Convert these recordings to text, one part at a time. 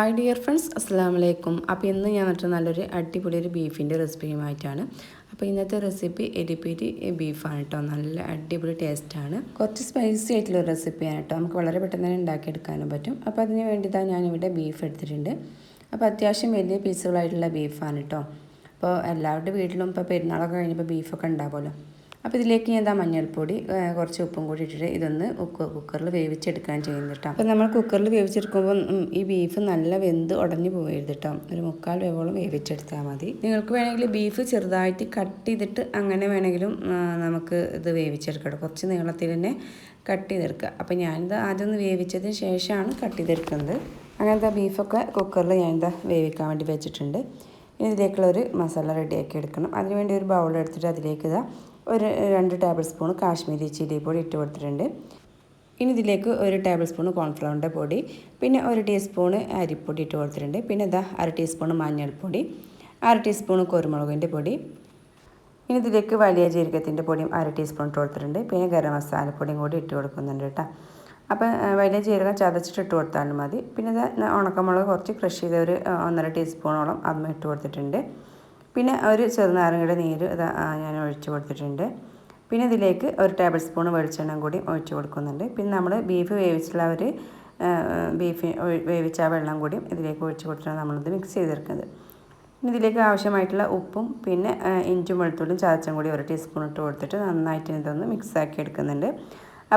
Hi dear friends, അസ്സലാമു അലൈക്കും. അപ്പോൾ ഇന്ന് ഞാൻ നല്ലൊരു അടിപൊളി ബീഫിൻ്റെ റെസിപ്പിയുമായിട്ടാണ്. അപ്പോൾ ഇന്നത്തെ റെസിപ്പി എരിപിരി ബീഫാണ് കേട്ടോ. നല്ല അടിപൊളി ടേസ്റ്റാണ്. കുറച്ച് സ്പൈസി ആയിട്ടുള്ള റെസിപ്പിയാണ് കേട്ടോ. നമുക്ക് വളരെ പെട്ടെന്ന് തന്നെ ഉണ്ടാക്കിയെടുക്കാനും പറ്റും. അപ്പോൾ അതിന് വേണ്ടിയിട്ടാണ് ഞാനിവിടെ ബീഫ് എടുത്തിട്ടുണ്ട്. അപ്പോൾ അത്യാവശ്യം വലിയ പീസുകളായിട്ടുള്ള ബീഫാണ് കേട്ടോ. അപ്പോൾ എല്ലാവരുടെ വീട്ടിലും ഇപ്പോൾ പെരുന്നാളൊക്കെ കഴിഞ്ഞപ്പോൾ ബീഫൊക്കെ ഉണ്ടാവുമല്ലോ. അപ്പോൾ ഇതിലേക്ക് ഞാൻ മഞ്ഞൾപ്പൊടി, കുറച്ച് ഉപ്പും കൂടി ഇട്ടിട്ട് ഇതൊന്ന് കുക്കറിൽ വേവിച്ചെടുക്കാൻ ചെയ്യുന്നത് കേട്ടോ. അപ്പോൾ നമ്മൾ കുക്കറിൽ വേവിച്ചെടുക്കുമ്പോൾ ഈ ബീഫ് നല്ല വെന്ത് ഉടഞ്ഞു പോകരുത് കേട്ടോ. ഒരു 3/4 വേവോളം വേവിച്ചെടുത്താൽ മതി. നിങ്ങൾക്ക് വേണമെങ്കിൽ ബീഫ് ചെറുതായിട്ട് കട്ട് ചെയ്തിട്ട് അങ്ങനെ വേണമെങ്കിലും നമുക്ക് ഇത് വേവിച്ചെടുക്കാം. കുറച്ച് നീളത്തിൽ തന്നെ കട്ട് ചെയ്തെടുക്കുക. അപ്പോൾ ഞാനിത് ആദ്യം ഒന്ന് വേവിച്ചതിന് ശേഷമാണ് കട്ട് ചെയ്തെടുക്കുന്നത്. അങ്ങനത്തെ ബീഫൊക്കെ കുക്കറിൽ ഞാനിത് വേവിക്കാൻ വേണ്ടി വെച്ചിട്ടുണ്ട്. ഇനി ഇതിലേക്കുള്ളൊരു മസാല റെഡിയാക്കി എടുക്കണം. അതിനുവേണ്ടി ഒരു ബൗൾ എടുത്തിട്ട് അതിലേക്ക് ഒരു 2 ടേബിൾ സ്പൂൺ കാശ്മീരി ചില്ലി പൊടി ഇട്ട് കൊടുത്തിട്ടുണ്ട്. ഇനി ഇതിലേക്ക് 1 ടേബിൾ സ്പൂൺ കോൺഫ്ലവറിൻ്റെ പൊടി, പിന്നെ 1 ടീസ്പൂൺ അരിപ്പൊടി ഇട്ട് കൊടുത്തിട്ടുണ്ട്. പിന്നെ 1/2 ടീസ്പൂൺ മഞ്ഞൾപ്പൊടി, 1/2 ടീസ്പൂൺ കുരുമുളകിൻ്റെ പൊടി. ഇനി ഇതിലേക്ക് വലിയ ജീരകത്തിൻ്റെ പൊടിയും 1/2 ടീസ്പൂൺ ഇട്ട് കൊടുത്തിട്ടുണ്ട്. പിന്നെ ഗരം മസാലപ്പൊടിയും കൂടി ഇട്ട് കൊടുക്കുന്നുണ്ട് കേട്ടോ. അപ്പോൾ വലിയ ജീരകം ചതച്ചിട്ട് ഇട്ട് കൊടുത്താലും മതി. പിന്നെ ഉണക്കമുളക് കുറച്ച് ക്രഷ് ചെയ്ത ഒരു 1.5 ടീസ്പൂണോളം അതും ഇട്ട് കൊടുത്തിട്ടുണ്ട്. പിന്നെ ഒരു ചെറുനാരങ്ങയുടെ നീര് ഞാൻ ഒഴിച്ച് കൊടുത്തിട്ടുണ്ട്. പിന്നെ ഇതിലേക്ക് 1 ടേബിൾ സ്പൂൺ വെളിച്ചെണ്ണ കൂടി ഒഴിച്ച് കൊടുക്കുന്നുണ്ട്. പിന്നെ നമ്മൾ ബീഫ് വേവിച്ചുള്ള വേവിച്ച വെള്ളം കൂടി ഇതിലേക്ക് ഒഴിച്ച് കൊടുത്തിട്ടാണ് നമ്മളിത് മിക്സ് ചെയ്തെടുക്കുന്നത്. ഇനി ഇതിലേക്ക് ആവശ്യമായിട്ടുള്ള ഉപ്പും പിന്നെ ഇഞ്ചും വെളുത്തുള്ളിയും ചതച്ചും കൂടി 1 ടീസ്പൂൺ ഇട്ട് കൊടുത്തിട്ട് നന്നായിട്ട് ഇതൊന്ന് മിക്സാക്കി എടുക്കുന്നുണ്ട്.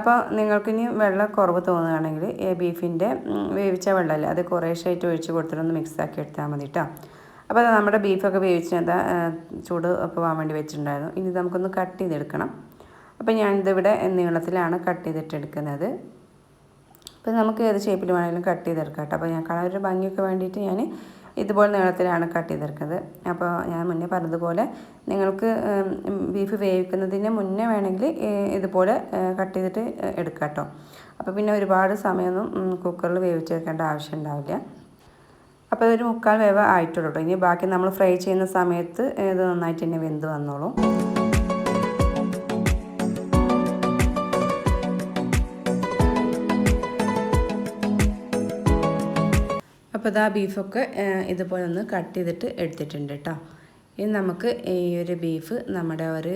അപ്പോൾ നിങ്ങൾക്കിനി വെള്ളം കുറവ് തോന്നുകയാണെങ്കിൽ ബീഫിൻ്റെ വേവിച്ച വെള്ളമല്ലേ അത് കുറേശ്ശായിട്ട് ഒഴിച്ച് കൊടുത്തിട്ടൊന്ന് മിക്സാക്കി എടുത്താൽ മതി കേട്ടോ. അപ്പോൾ നമ്മുടെ ബീഫൊക്കെ വേവിച്ച് ചൂട് പോകാൻ വേണ്ടി വെച്ചിട്ടുണ്ടായിരുന്നു. ഇനി നമുക്കൊന്ന് കട്ട് ചെയ്തെടുക്കണം. അപ്പോൾ ഞാനിതിവിടെ നീളത്തിലാണ് കട്ട് ചെയ്തിട്ടെടുക്കുന്നത്. അപ്പോൾ നമുക്ക് ഏത് ഷേപ്പിൽ വേണമെങ്കിലും കട്ട് ചെയ്തെടുക്കാം കേട്ടോ. അപ്പോൾ ഞാൻ കളർ ഭംഗിയൊക്കെ വേണ്ടിയിട്ട് ഞാൻ ഇതുപോലെ നീളത്തിലാണ് കട്ട് ചെയ്തെടുക്കുന്നത്. അപ്പോൾ ഞാൻ മുന്നേ പറഞ്ഞതുപോലെ നിങ്ങൾക്ക് ബീഫ് വേവിക്കുന്നതിന് മുന്നേ വേണമെങ്കിൽ ഇതുപോലെ കട്ട് ചെയ്തിട്ട് എടുക്കാം കേട്ടോ. അപ്പോൾ പിന്നെ ഒരുപാട് സമയമൊന്നും കുക്കറിൽ വേവിച്ചെടുക്കേണ്ട ആവശ്യം ഉണ്ടാവില്ല. അപ്പോൾ ഒരു 3/4 വേവ് ആയിട്ടുള്ളൂ കേട്ടോ. ഇനി ബാക്കി നമ്മൾ ഫ്രൈ ചെയ്യുന്ന സമയത്ത് ഇത് നന്നായിട്ട് തന്നെ വെന്ത് വന്നോളും. അപ്പോൾ ബീഫൊക്കെ ഇതുപോലെ ഒന്ന് കട്ട് ചെയ്തിട്ട് എടുത്തിട്ടുണ്ട് കേട്ടോ. ഇനി നമുക്ക് ഈ ഒരു ബീഫ് നമ്മുടെ ഒരു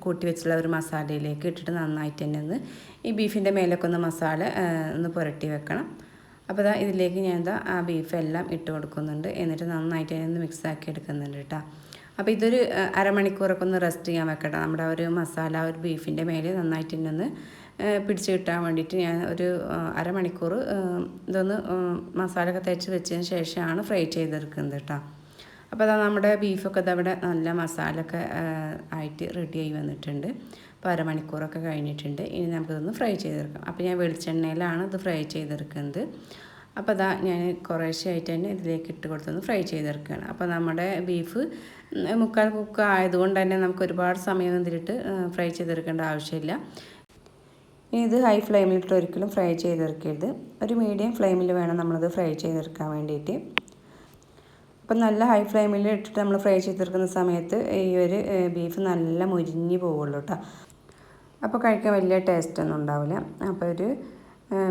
കൂട്ടി വെച്ചുള്ള ഒരു മസാലയിലേക്ക് ഇട്ടിട്ട് നന്നായിട്ട് തന്നെ ഒന്ന് ഈ ബീഫിൻ്റെ മേലൊക്കെ ഒന്ന് മസാല ഒന്ന് പുരട്ടി വെക്കണം. അപ്പോൾ ഇതിലേക്ക് ഞാൻ ആ ബീഫെല്ലാം ഇട്ട് കൊടുക്കുന്നുണ്ട്. എന്നിട്ട് നന്നായിട്ട് ഒന്ന് മിക്സാക്കി എടുക്കുന്നുണ്ട് കേട്ടോ. അപ്പോൾ ഇതൊരു അരമണിക്കൂറൊക്കെ ഒന്ന് റെസ്റ്റ് ചെയ്യാൻ വെക്കട്ടെ. നമ്മുടെ ഒരു മസാല ഒരു ബീഫിൻ്റെ മേലെ നന്നായിട്ട് തന്നെ ഒന്ന് പിടിച്ച് കിട്ടാൻ വേണ്ടിയിട്ട് ഞാൻ ഒരു അരമണിക്കൂർ ഇതൊന്ന് മസാലയൊക്കെ തേച്ച് വെച്ചതിന് ശേഷമാണ് ഫ്രൈ ചെയ്തെടുക്കുന്നത് കേട്ടോ. അപ്പോൾ നമ്മുടെ ബീഫൊക്കെ അവിടെ നല്ല മസാലയൊക്കെ ആയിട്ട് റെഡിയായി വന്നിട്ടുണ്ട്. അപ്പോൾ അരമണിക്കൂറൊക്കെ കഴിഞ്ഞിട്ടുണ്ട്. ഇനി നമുക്കിതൊന്ന് ഫ്രൈ ചെയ്തെടുക്കാം. അപ്പോൾ ഞാൻ വെളിച്ചെണ്ണയിലാണ് ഇത് ഫ്രൈ ചെയ്തെടുക്കുന്നത്. അപ്പോൾ ഞാൻ കുറേശ്ശെയായിട്ട് തന്നെ ഇതിലേക്ക് ഇട്ട് കൊടുത്തൊന്ന് ഫ്രൈ ചെയ്തെടുക്കുകയാണ്. അപ്പോൾ നമ്മുടെ ബീഫ് 3/4 കുക്ക് ആയതുകൊണ്ട് തന്നെ നമുക്ക് ഒരുപാട് സമയം ഇതിലിട്ട് ഫ്രൈ ചെയ്തെടുക്കേണ്ട ആവശ്യമില്ല. ഇനി ഇത് ഹൈ ഫ്ലെയിമിലിട്ട് ഒരിക്കലും ഫ്രൈ ചെയ്തെടുക്കരുത്. ഒരു മീഡിയം ഫ്ലെയിമിൽ വേണം നമ്മളത് ഫ്രൈ ചെയ്തെടുക്കാൻ വേണ്ടിയിട്ട്. അപ്പം നല്ല ഹൈ ഫ്ലെയിമിൽ ഇട്ടിട്ട് നമ്മൾ ഫ്രൈ ചെയ്തെടുക്കുന്ന സമയത്ത് ഈ ഒരു ബീഫ് നല്ല മുരിഞ്ഞ് പോവുള്ളൂ കേട്ടോ. അപ്പോൾ കഴിക്കാൻ വലിയ ടേസ്റ്റൊന്നും ഉണ്ടാവില്ല. അപ്പോൾ ഒരു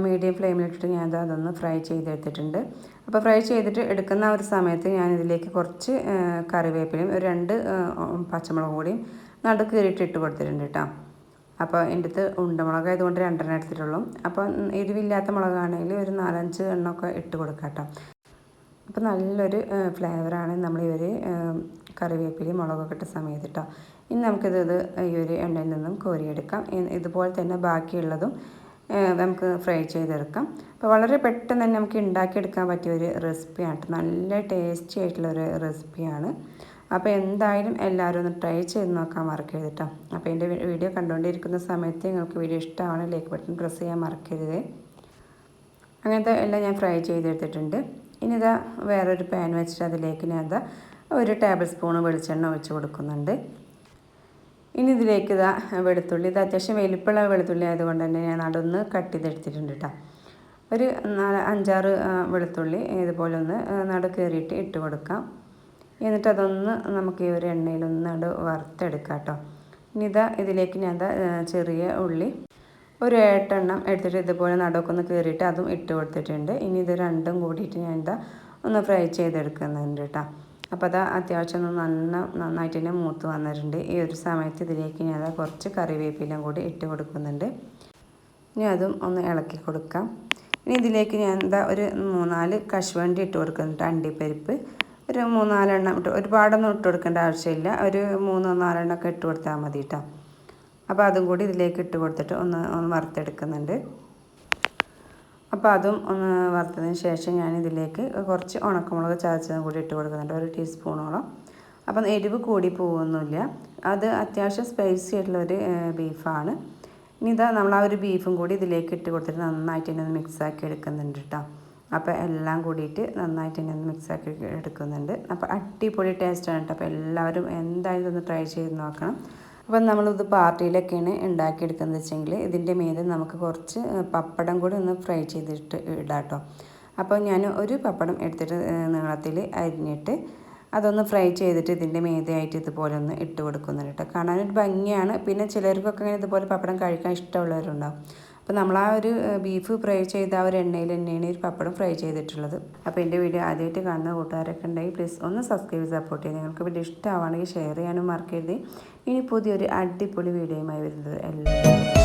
മീഡിയം ഫ്ലെയിമിലിട്ടിട്ട് ഞാൻ അതൊന്ന് ഫ്രൈ ചെയ്തെടുത്തിട്ടുണ്ട്. അപ്പോൾ ഫ്രൈ ചെയ്തിട്ട് എടുക്കുന്ന ഒരു സമയത്ത് ഞാനിതിലേക്ക് കുറച്ച് കറിവേപ്പിലയും 2 പച്ചമുളകും കൂടിയും നടുക്ക് കീറിയിട്ട് ഇട്ട് കൊടുത്തിട്ടുണ്ട് കേട്ടോ. അപ്പോൾ എൻ്റെ അടുത്ത് ഉണ്ടമുളക് ആയതുകൊണ്ട് 2 എടുത്തിട്ടുള്ളൂ. അപ്പോൾ എരിവില്ലാത്ത മുളകാണെങ്കിൽ ഒരു 4-5 എണ്ണമൊക്കെ ഇട്ട് കൊടുക്കാം കേട്ടോ. അപ്പോൾ നല്ലൊരു ഫ്ലേവറാണ് നമ്മൾ ഈ ഒരു കറിവേപ്പിലയും മുളകൊക്കെ ഇട്ട സമയത്ത് കേട്ടോ. ഇനി നമുക്കിത് ഈ ഒരു എണ്ണയിൽ നിന്നും കോരിയെടുക്കാം. ഇതുപോലെ തന്നെ ബാക്കിയുള്ളതും നമുക്ക് ഫ്രൈ ചെയ്തെടുക്കാം. അപ്പോൾ വളരെ പെട്ടെന്ന് തന്നെ നമുക്ക് ഉണ്ടാക്കിയെടുക്കാൻ പറ്റിയ ഒരു റെസിപ്പിയാണ്. നല്ല ടേസ്റ്റി ആയിട്ടുള്ളൊരു റെസിപ്പിയാണ്. അപ്പോൾ എന്തായാലും എല്ലാവരും ഒന്ന് ട്രൈ ചെയ്ത് നോക്കാൻ മറക്കരുത് കേട്ടോ. അപ്പോൾ എൻ്റെ വീഡിയോ കണ്ടുകൊണ്ടിരിക്കുന്ന സമയത്ത് നിങ്ങൾക്ക് വീഡിയോ ഇഷ്ടമാണ് ലൈക്ക് ബട്ടൺ പ്രസ് ചെയ്യാൻ മറക്കരുത്. അങ്ങനത്തെ എല്ലാം ഞാൻ ഫ്രൈ ചെയ്തെടുത്തിട്ടുണ്ട്. ഇനി വേറൊരു പാൻ വെച്ചിട്ട് അതിലേക്ക് ഞാൻ 1 ടേബിൾ സ്പൂൺ വെളിച്ചെണ്ണ ഒഴിച്ച് കൊടുക്കുന്നുണ്ട്. ഇനി ഇതിലേക്ക് വെളുത്തുള്ളി, ഇത് അത്യാവശ്യം വലിപ്പമുള്ള വെളുത്തുള്ളി ആയതുകൊണ്ട് തന്നെ ഞാൻ അതൊന്ന് കട്ട് ചെയ്തെടുത്തിട്ടുണ്ട് കേട്ടോ. ഒരു 5-6 വെളുത്തുള്ളി ഇതുപോലെ ഒന്ന് നടു കയറിയിട്ട് ഇട്ട് കൊടുക്കാം. എന്നിട്ട് അതൊന്ന് നമുക്ക് ഈ ഒരു എണ്ണയിലൊന്ന് വറുത്തെടുക്കാം കേട്ടോ. ഇനി ഇതിലേക്ക് ഞാൻ ചെറിയ ഉള്ളി ഒരു 8 എണ്ണം എടുത്തിട്ട് ഇതുപോലെ നടുവൊക്കെ ഒന്ന് കീറിയിട്ട് അതും ഇട്ട് കൊടുത്തിട്ടുണ്ട്. ഇനി ഇത് രണ്ടും കൂടിയിട്ട് ഞാൻ ഒന്ന് ഫ്രൈ ചെയ്തെടുക്കുന്നുണ്ട് കേട്ടോ. അപ്പോൾ അതാ അത്യാവശ്യം നന്നായിട്ട് തന്നെ മൂത്ത് വന്നിട്ടുണ്ട്. ഈ ഒരു സമയത്ത് ഇതിലേക്ക് ഞാൻ കുറച്ച് കറിവേപ്പിലയും കൂടി ഇട്ട് കൊടുക്കുന്നുണ്ട്. ഇനി അതും ഒന്ന് ഇളക്കി കൊടുക്കാം. ഇനി ഇതിലേക്ക് ഞാൻ ഒരു 3-4 കശുവണ്ടി ഇട്ട് കൊടുക്കുന്നുണ്ട്. അണ്ടിപ്പരിപ്പ് ഒരു 3-4 എണ്ണം ഇട്ട്, ഒരുപാടൊന്നും ഇട്ട് കൊടുക്കേണ്ട ആവശ്യമില്ല. ഒരു 3-4 എണ്ണമൊക്കെ ഇട്ട് കൊടുത്താൽ മതി കേട്ടോ. അപ്പോൾ അതും കൂടി ഇതിലേക്ക് ഇട്ട് കൊടുത്തിട്ട് ഒന്ന് വറുത്തെടുക്കുന്നുണ്ട്. അപ്പോൾ അതും ഒന്ന് വറുത്തതിന് ശേഷം ഞാൻ ഇതിലേക്ക് കുറച്ച് ഉണക്കമുളക് ചതച്ചതും കൂടി ഇട്ട് കൊടുക്കുന്നുണ്ട്, 1 ടീസ്പൂണോളം. അപ്പം എരിവ് കൂടി പോകുന്നില്ല. അത് അത്യാവശ്യം സ്പൈസി ആയിട്ടുള്ളൊരു ബീഫാണ്. ഇനി നമ്മൾ ആ ഒരു ബീഫും കൂടി ഇതിലേക്ക് ഇട്ട് കൊടുത്തിട്ട് നന്നായിട്ട് തന്നെ ഒന്ന് മിക്സാക്കി എടുക്കുന്നുണ്ട് കേട്ടോ. അപ്പോൾ എല്ലാം കൂടിയിട്ട് നന്നായിട്ട് തന്നെ ഒന്ന് മിക്സാക്കി എടുക്കുന്നുണ്ട്. അപ്പോൾ അടിപൊളി ടേസ്റ്റാണ് കേട്ടോ. അപ്പോൾ എല്ലാവരും എന്തായാലും ഒന്ന് ട്രൈ ചെയ്ത് നോക്കണം. അപ്പം നമ്മളിത് പാർട്ടിയിലൊക്കെയാണ് ഉണ്ടാക്കിയെടുക്കുന്നത് വെച്ചെങ്കിൽ ഇതിൻ്റെ മേലെ നമുക്ക് കുറച്ച് പപ്പടം കൂടി ഒന്ന് ഫ്രൈ ചെയ്തിട്ട് ഇടാം കേട്ടോ. അപ്പോൾ ഞാൻ ഒരു പപ്പടം എടുത്തിട്ട് നീളത്തിൽ അരിഞ്ഞിട്ട് അതൊന്ന് ഫ്രൈ ചെയ്തിട്ട് ഇതിൻ്റെ മേതെയായിട്ട് ഇതുപോലെ ഒന്ന് ഇട്ട് കൊടുക്കുന്നുണ്ട് കേട്ടോ. കാണാനൊരു ഭംഗിയാണ്. പിന്നെ ചിലർക്കൊക്കെ ഇങ്ങനെ ഇതുപോലെ പപ്പടം കഴിക്കാൻ ഇഷ്ടമുള്ളവരുണ്ടാവും. അപ്പോൾ നമ്മൾ ആ ഒരു ബീഫ് ഫ്രൈ ചെയ്ത ആ ഒരു എണ്ണയിൽ തന്നെയാണ് ഈ പപ്പടം ഫ്രൈ ചെയ്തിട്ടുള്ളത്. അപ്പോൾ എൻ്റെ വീഡിയോ ആദ്യമായിട്ട് കാണുന്ന കൂട്ടുകാരൊക്കെ ഉണ്ടെങ്കിൽ പ്ലീസ് ഒന്ന് സബ്സ്ക്രൈബ് സപ്പോർട്ട് ചെയ്യുക. നിങ്ങൾക്ക് വീഡിയോ ഇഷ്ടമാണെങ്കിൽ ഷെയർ ചെയ്യാനും മറക്കരുത്. ഇനി പുതിയൊരു അടിപൊളി വീഡിയോയുമായി വരുന്നത് എല്ലാവരും